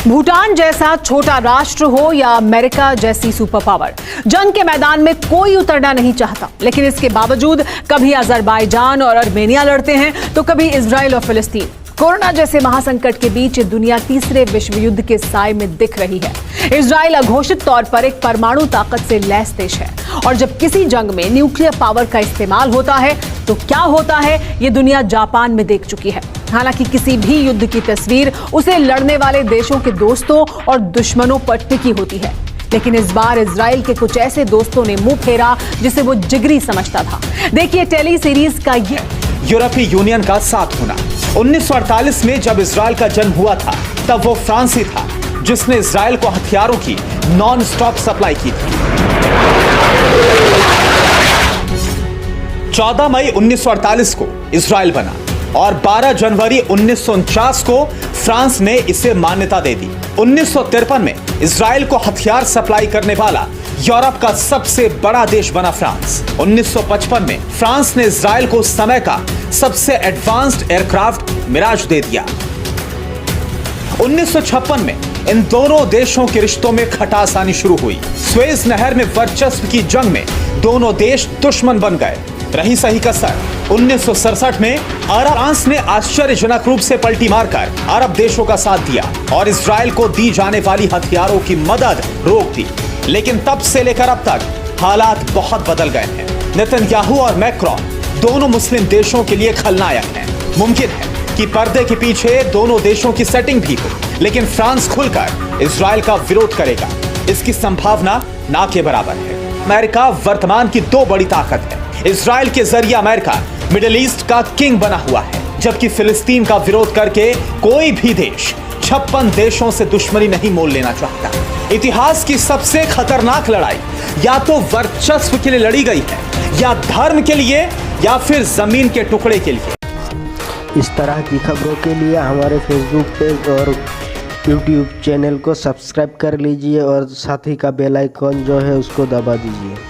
भूटान जैसा छोटा राष्ट्र हो या अमेरिका जैसी सुपर पावर, जंग के मैदान में कोई उतरना नहीं चाहता। लेकिन इसके बावजूद कभी अजरबैजान और अर्मेनिया लड़ते हैं तो कभी इजराइल और फिलिस्तीन। कोरोना जैसे महासंकट के बीच दुनिया तीसरे विश्व युद्ध के साए में दिख रही है। इजराइल अघोषित तौर पर एक परमाणु ताकत से लैस देश है और जब किसी जंग में न्यूक्लियर पावर का इस्तेमाल होता है तो क्या होता है ये दुनिया जापान में देख चुकी है। हालांकि किसी भी युद्ध की तस्वीर उसे लड़ने वाले देशों के दोस्तों और दुश्मनों पर टिकी होती है, लेकिन इस बार इजराइल के कुछ ऐसे दोस्तों ने मुंह फेरा जिसे वो जिगरी समझता था। देखिए टेली सीरीज का ये यूरोपीय यूनियन का साथ होना। 1948 में जब इजराइल का जन्म हुआ था तब वो फ्रांस ही था जिसने इजराइल को हथियारों की नॉन स्टॉप सप्लाई की थी। 14 मई 1948 को इजराइल बना और 12 जनवरी 1949 को फ्रांस ने इसे मान्यता दे दी। 1953 में इजराइल को हथियार सप्लाई करने वाला यूरोप का सबसे बड़ा देश बना फ्रांस। 1955 में फ्रांस ने इजराइल को उस समय का सबसे एडवांस्ड एयरक्राफ्ट मिराज दे दिया। 1956 में इन दोनों देशों के रिश्तों में खटास आनी शुरू हुई। स्वेज नहर में वर्चस्व की जंग में दोनों देश दुश्मन बन गए। रही सही कसर 1967 में अरब फ्रांस ने आश्चर्यजनक रूप से पलटी मारकर अरब देशों का साथ दिया और इजराइल को दी जाने वाली हथियारों की मदद रोक दी। लेकिन तब से लेकर अब तक हालात बहुत बदल गए हैं। नेतन्याहू और मैक्रोन दोनों मुस्लिम देशों के लिए खलनायक हैं। मुमकिन है कि पर्दे के पीछे दोनों देशों की सेटिंग भी हो, लेकिन फ्रांस खुलकर इजराइल का विरोध करेगा, इसकी संभावना ना के बराबर है। अमेरिका वर्तमान की दो बड़ी ताकत है। इजराइल के जरिए अमेरिका मिडिल ईस्ट का किंग बना हुआ है, जबकि फिलिस्तीन का विरोध करके कोई भी देश 56 देशों से दुश्मनी नहीं मोल लेना चाहता। इतिहास की सबसे खतरनाक लड़ाई या तो वर्चस्व के लिए लड़ी गई है, या धर्म के लिए, या फिर जमीन के टुकड़े के लिए। इस तरह की खबरों के लिए हमारे फेसबुक पेज और यूट्यूब चैनल को सब्सक्राइब कर लीजिए और साथ ही का बेल आइकॉन जो है उसको दबा दीजिए।